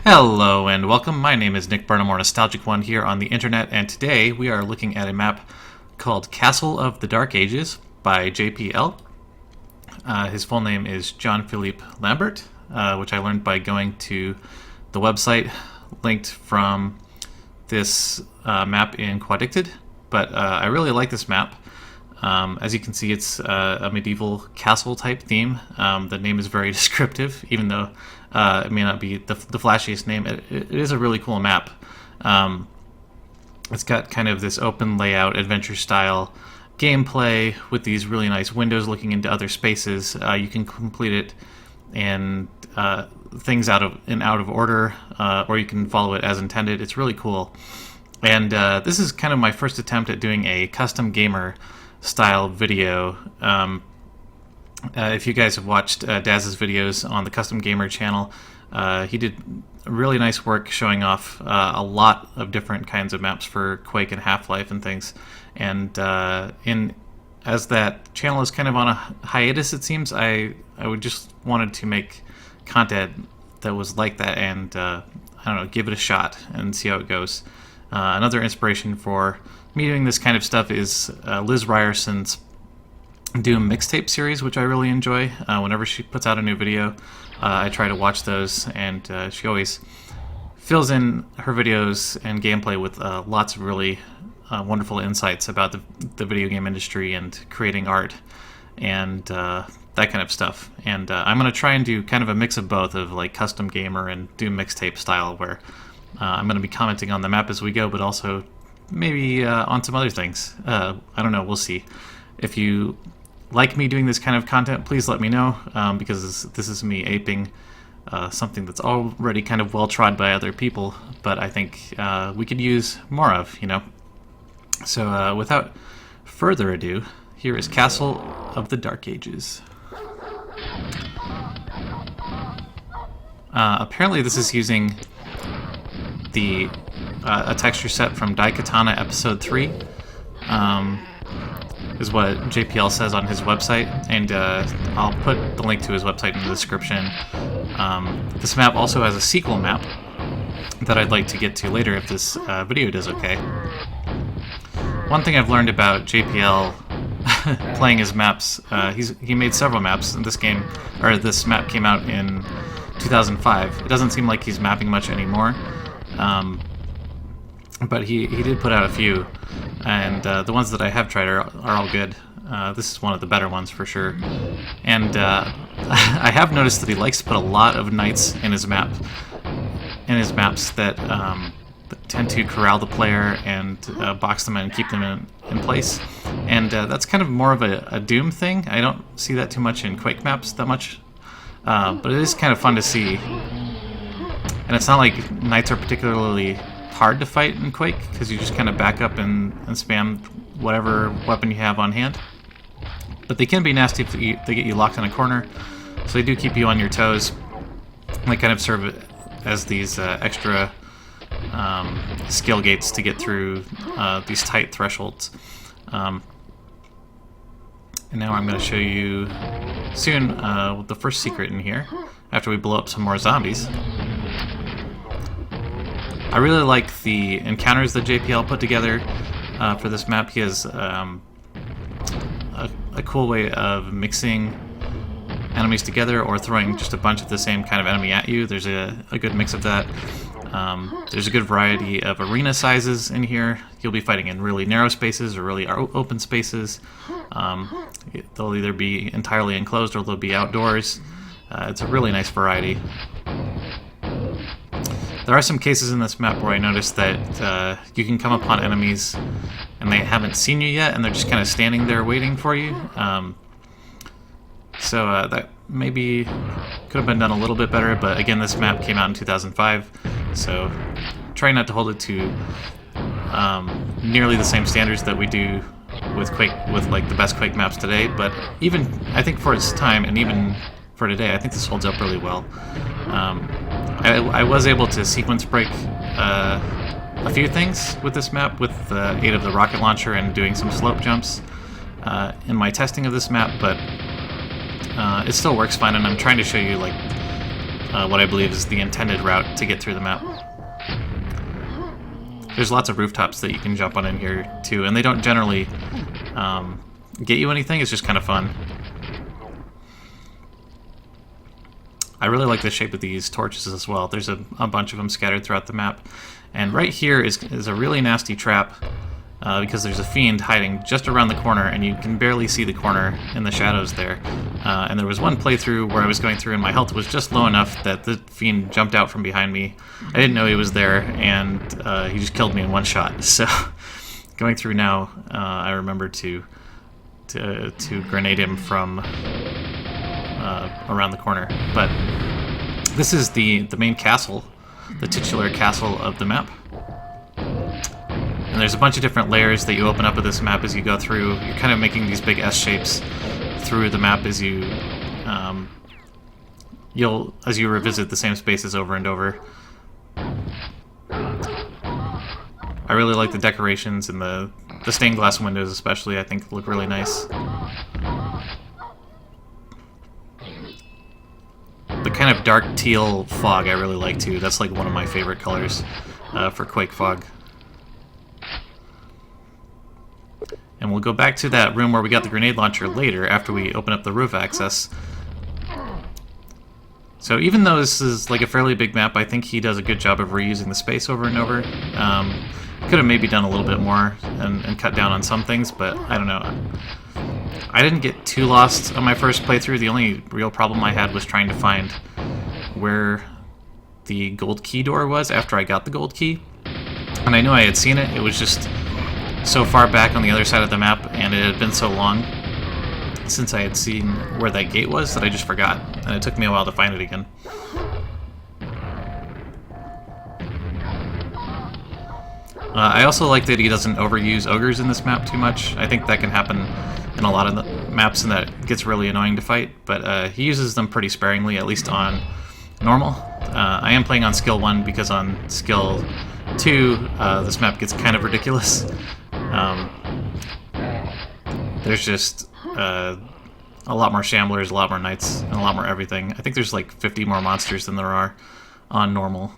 Hello and welcome. My name is Nick Burnham, or Nostalgic One, here on the internet, and today we are looking at a map called Castle of the Dark Ages by JPL. His full name is John Philippe Lambert, which I learned by going to the website linked from this map in Quadicted. But I really like this map. As you can see, it's a medieval castle type theme. The name is very descriptive, even though it may not be the flashiest name. It is a really cool map. It's got kind of this open layout, adventure style gameplay with these really nice windows looking into other spaces. You can complete it in things out of order, or you can follow it as intended. It's really cool. And this is kind of my first attempt at doing a custom gamer style video. If you guys have watched Daz's videos on the Custom Gamer channel, he did really nice work showing off a lot of different kinds of maps for Quake and Half-Life and things. And as that channel is kind of on a hiatus, it seems, I would just wanted to make content that was like that and I don't know, give it a shot and see how it goes. Another inspiration for me doing this kind of stuff is Liz Ryerson's Doom Mixtape series, which I really enjoy. Whenever she puts out a new video, I try to watch those, and she always fills in her videos and gameplay with lots of really wonderful insights about the video game industry and creating art and that kind of stuff. And I'm going to try and do kind of a mix of both, of like custom gamer and Doom Mixtape style, where I'm going to be commenting on the map as we go, but also maybe on some other things. I don't know, we'll see. If you like me doing this kind of content, please let me know, because this is me aping something that's already kind of well trod by other people, but I think we could use more of, you know. So without further ado, here is Castle of the Dark Ages. Apparently this is using a texture set from Daikatana Episode 3, is what JPL says on his website, and I'll put the link to his website in the description. This map also has a sequel map that I'd like to get to later if this video does okay. One thing I've learned about JPL playing his maps, he made several maps, and this map came out in 2005. It doesn't seem like he's mapping much anymore, but he did put out a few, and the ones that I have tried are all good. This is one of the better ones for sure. And I have noticed that he likes to put a lot of knights in his maps that tend to corral the player and box them in and keep them in place. And that's kind of more of a Doom thing. I don't see that too much in Quake maps that much, but it is kind of fun to see. And it's not like knights are particularly hard to fight in Quake, because you just kind of back up and spam whatever weapon you have on hand. But they can be nasty if they get you locked in a corner, so they do keep you on your toes. And they kind of serve as these extra skill gates to get through these tight thresholds. And now I'm going to show you soon the first secret in here, after we blow up some more zombies. I really like the encounters that JPL put together for this map. He has a cool way of mixing enemies together, or throwing just a bunch of the same kind of enemy at you. There's a good mix of that. There's a good variety of arena sizes in here. You'll be fighting in really narrow spaces or really open spaces. They'll either be entirely enclosed or they'll be outdoors. It's a really nice variety. There are some cases in this map where I noticed that you can come upon enemies and they haven't seen you yet, and they're just kind of standing there waiting for you. So that maybe could have been done a little bit better, but again, this map came out in 2005, so try not to hold it to nearly the same standards that we do with Quake, with like the best Quake maps today. But even, I think for its time, and even for today, I think this holds up really well. I was able to sequence break a few things with this map with the aid of the rocket launcher and doing some slope jumps in my testing of this map, but it still works fine, and I'm trying to show you like what I believe is the intended route to get through the map. There's lots of rooftops that you can jump on in here too, and they don't generally get you anything. It's just kind of fun. I really like the shape of these torches as well. There's a bunch of them scattered throughout the map. And right here is a really nasty trap because there's a fiend hiding just around the corner, and you can barely see the corner in the shadows there. And there was one playthrough where I was going through and my health was just low enough that the fiend jumped out from behind me. I didn't know he was there, and he just killed me in one shot. So going through now, I remember to grenade him from around the corner. But this is the main castle, the titular castle of the map. And there's a bunch of different layers that you open up with this map as you go through. You're kind of making these big S shapes through the map as you revisit the same spaces over and over. I really like the decorations, and the stained glass windows especially, I think, look really nice. The kind of dark teal fog I really like too. That's like one of my favorite colors for Quake fog. And we'll go back to that room where we got the grenade launcher later after we open up the roof access. So even though this is like a fairly big map, I think he does a good job of reusing the space over and over. Could have maybe done a little bit more and cut down on some things, but I don't know. I didn't get too lost on my first playthrough. The only real problem I had was trying to find where the gold key door was after I got the gold key. And I knew I had seen it. It was just so far back on the other side of the map, and it had been so long since I had seen where that gate was that I just forgot. And it took me a while to find it again. I also like that he doesn't overuse ogres in this map too much. I think that can happen in a lot of the maps, and that gets really annoying to fight, but he uses them pretty sparingly, at least on normal. I am playing on skill 1 because on skill 2 this map gets kind of ridiculous. There's just a lot more shamblers, a lot more knights, and a lot more everything. I think there's like 50 more monsters than there are on normal.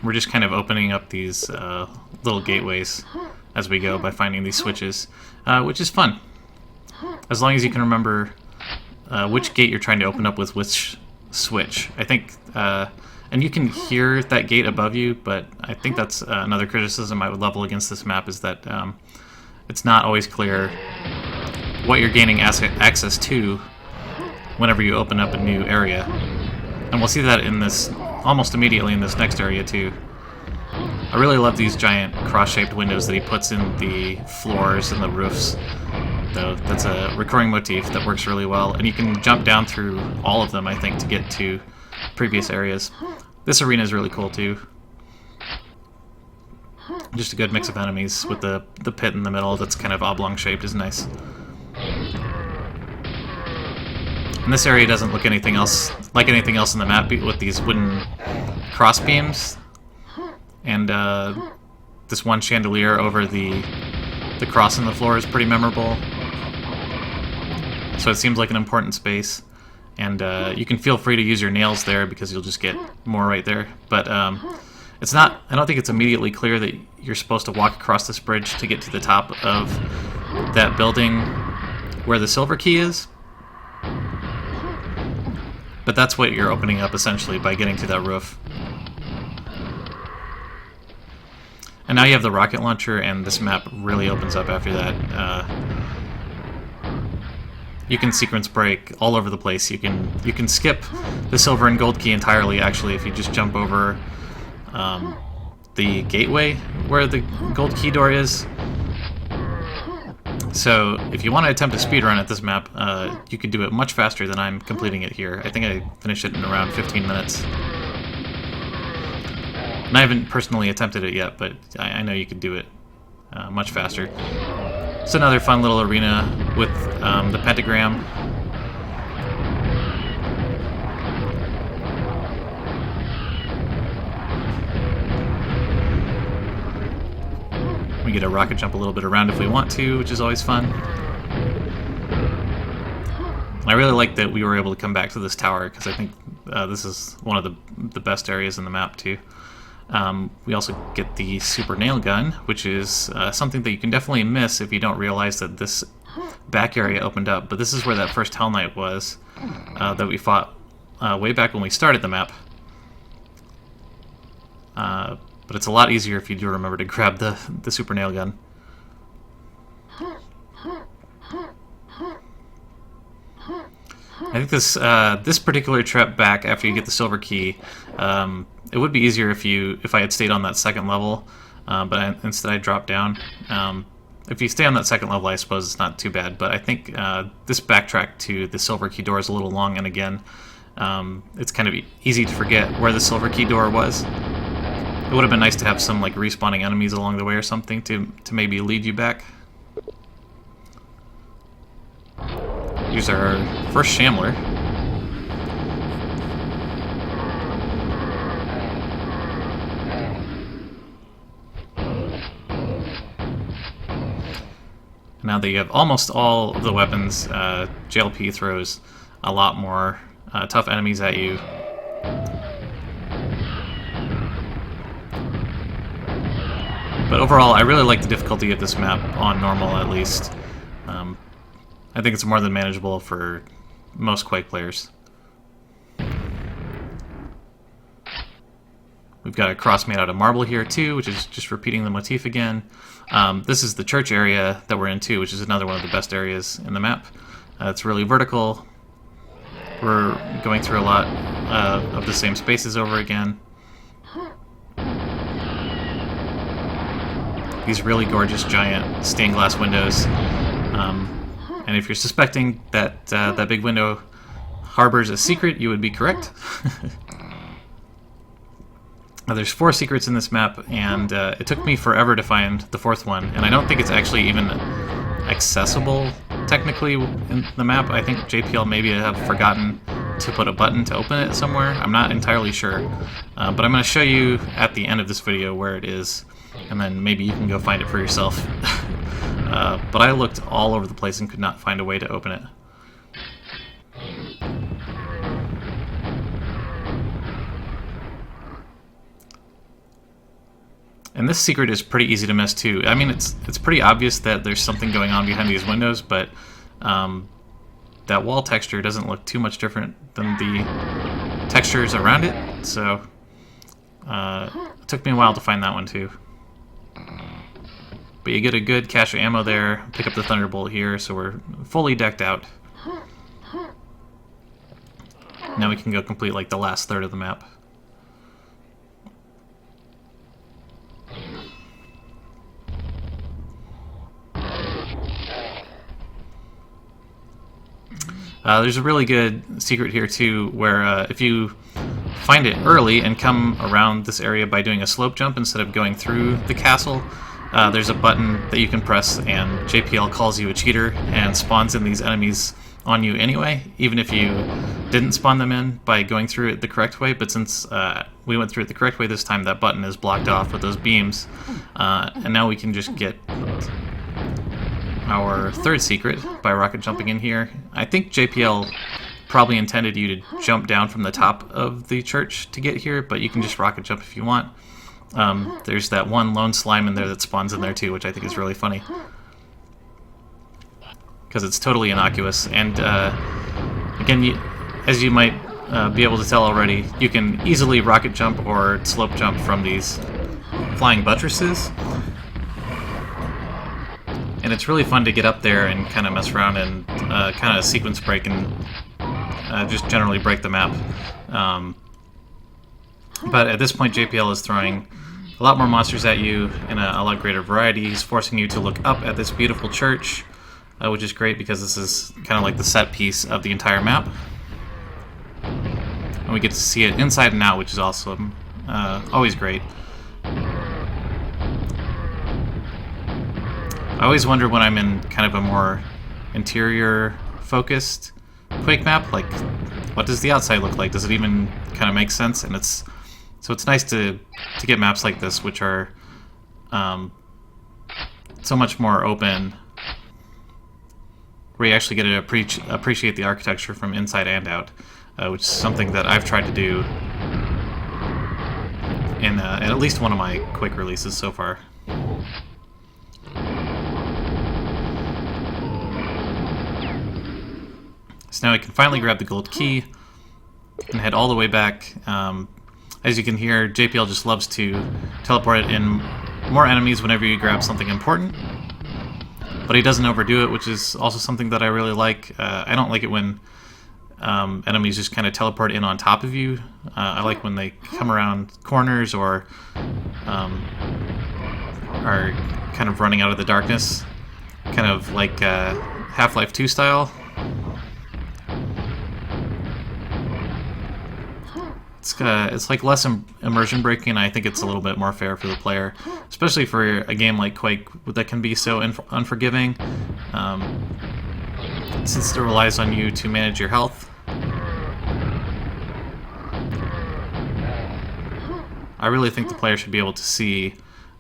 We're just kind of opening up these little gateways as we go by finding these switches, which is fun. As long as you can remember which gate you're trying to open up with which switch. I think, and you can hear that gate above you, but I think that's another criticism I would level against this map, is that it's not always clear what you're gaining access to whenever you open up a new area. And we'll see that in this almost immediately in this next area too. I really love these giant cross-shaped windows that he puts in the floors and the roofs. Though that's a recurring motif that works really well, and you can jump down through all of them, I think, to get to previous areas. This arena is really cool too. Just a good mix of enemies with the pit in the middle that's kind of oblong shaped is nice. And this area doesn't look anything else like anything else in the map with these wooden cross beams and this one chandelier over the cross in the floor is pretty memorable. So it seems like an important space, and you can feel free to use your nails there because you'll just get more right there. But it's not. I don't think it's immediately clear that you're supposed to walk across this bridge to get to the top of that building where the silver key is. But that's what you're opening up essentially by getting to that roof. And now you have the rocket launcher, and this map really opens up after that. You can sequence break all over the place. You can skip the silver and gold key entirely, actually, if you just jump over the gateway where the gold key door is. So if you want to attempt a speedrun at this map, you could do it much faster than I'm completing it here. I think I finished it in around 15 minutes. And I haven't personally attempted it yet, but I know you could do it much faster. It's another fun little arena with the pentagram. We get to rocket jump a little bit around if we want to, which is always fun. I really like that we were able to come back to this tower, because I think this is one of the best areas in the map too. We also get the super nail gun, which is something that you can definitely miss if you don't realize that this back area opened up. But this is where that first Hell Knight was that we fought way back when we started the map. But it's a lot easier if you do remember to grab the super nail gun. I think this particular trip back after you get the silver key, it would be easier if I had stayed on that second level, but instead I dropped down. If you stay on that second level, I suppose it's not too bad, but I think this backtrack to the silver key door is a little long, and again, it's kind of easy to forget where the silver key door was. It would have been nice to have some like respawning enemies along the way or something to maybe lead you back. Here's our first Shambler. Now that you have almost all of the weapons, JLP throws a lot more tough enemies at you. But overall, I really like the difficulty of this map, on normal at least. I think it's more than manageable for most Quake players. We've got a cross made out of marble here too, which is just repeating the motif again. This is the church area that we're in too, which is another one of the best areas in the map. It's really vertical. We're going through a lot of the same spaces over again. These really gorgeous giant stained glass windows. And if you're suspecting that that big window harbors a secret, you would be correct. Now, there's 4 secrets in this map, and it took me forever to find the 4th one, and I don't think it's actually even accessible technically in the map. I think JPL maybe have forgotten to put a button to open it somewhere. I'm not entirely sure, but I'm going to show you at the end of this video where it is, and then maybe you can go find it for yourself. But I looked all over the place and could not find a way to open it. And this secret is pretty easy to miss too. I mean, it's pretty obvious that there's something going on behind these windows, but that wall texture doesn't look too much different than the textures around it, so it took me a while to find that one too. But you get a good cache of ammo there, pick up the Thunderbolt here, so we're fully decked out. Now we can go complete like the last third of the map. There's a really good secret here too, where if you find it early and come around this area by doing a slope jump instead of going through the castle, there's a button that you can press, and JPL calls you a cheater and spawns in these enemies on you anyway, even if you didn't spawn them in by going through it the correct way. But since we went through it the correct way this time, that button is blocked off with those beams, and now we can just get our 3rd secret by rocket jumping in here. I think JPL probably intended you to jump down from the top of the church to get here, but you can just rocket jump if you want. There's that one lone slime in there that spawns in there too, which I think is really funny, because it's totally innocuous. And again, as you might be able to tell already, you can easily rocket jump or slope jump from these flying buttresses. And it's really fun to get up there and kind of mess around and kind of sequence break and just generally break the map. But at this point, JPL is throwing a lot more monsters at you in a lot greater variety. He's forcing you to look up at this beautiful church, which is great because this is kind of like the set piece of the entire map. And we get to see it inside and out, which is awesome. Always great. I always wonder when I'm in kind of a more interior-focused Quake map, like, what does the outside look like? Does it even kind of make sense? And it's nice to get maps like this, which are so much more open, where you actually get to appreciate the architecture from inside and out, which is something that I've tried to do in at least one of my Quake releases so far. So now I can finally grab the gold key and head all the way back. As you can hear, JPL just loves to teleport in more enemies whenever you grab something important, but he doesn't overdo it, which is also something that I really like. I don't like it when enemies just kind of teleport in on top of you. I like when they come around corners or are kind of running out of the darkness, kind of like Half-Life 2 style. It's like less immersion breaking, and I think it's a little bit more fair for the player, especially for a game like Quake that can be so unforgiving, since it relies on you to manage your health. I really think the player should be able to see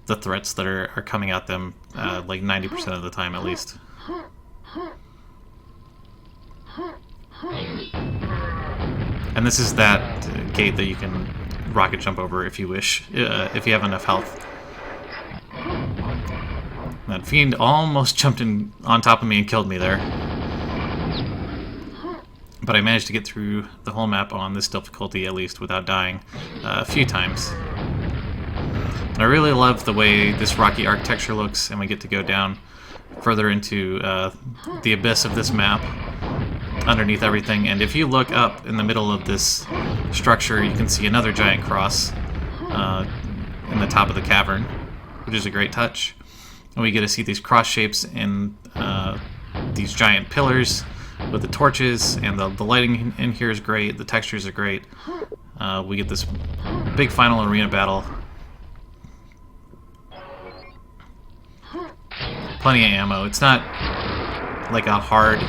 the threats that are coming at them like 90% of the time at least. And this is that gate that you can rocket jump over if you wish, if you have enough health. That fiend almost jumped in on top of me and killed me there. But I managed to get through the whole map on this difficulty, at least, without dying a few times. And I really love the way this rocky architecture looks, and we get to go down further into the abyss of this map, underneath everything. And if you look up in the middle of this structure, you can see another giant cross in the top of the cavern, which is a great touch. And we get to see these cross shapes in these giant pillars with the torches, and the lighting in here is great, the textures are great. We get this big final arena battle. Plenty of ammo. It's not like a hard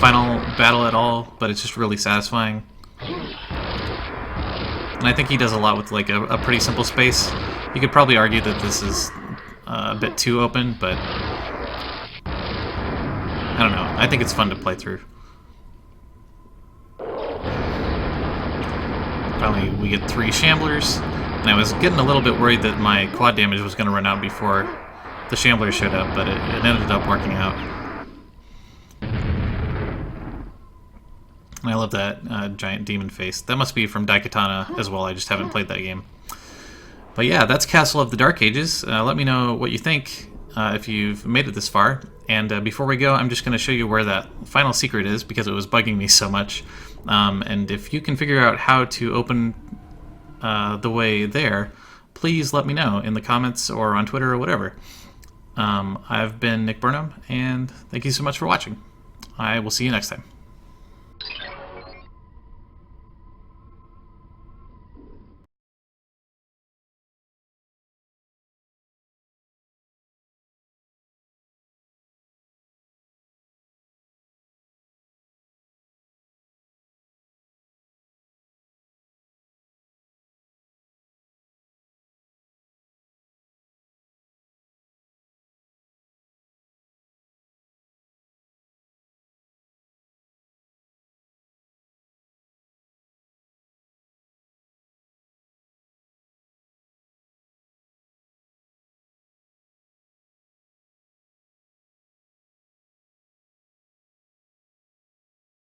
final battle at all, but it's just really satisfying. And I think he does a lot with like a pretty simple space. You could probably argue that this is a bit too open, but I don't know. I think it's fun to play through. Finally, we get 3 Shamblers, and I was getting a little bit worried that my quad damage was going to run out before the Shamblers showed up, but it ended up working out. And I love that giant demon face. That must be from Daikatana as well. I just haven't played that game. But yeah, that's Castle of the Dark Ages. Let me know what you think if you've made it this far. And before we go, I'm just going to show you where that final secret is, because it was bugging me so much. And if you can figure out how to open the way there, please let me know in the comments or on Twitter or whatever. I've been Nick Burnham, and thank you so much for watching. I will see you next time.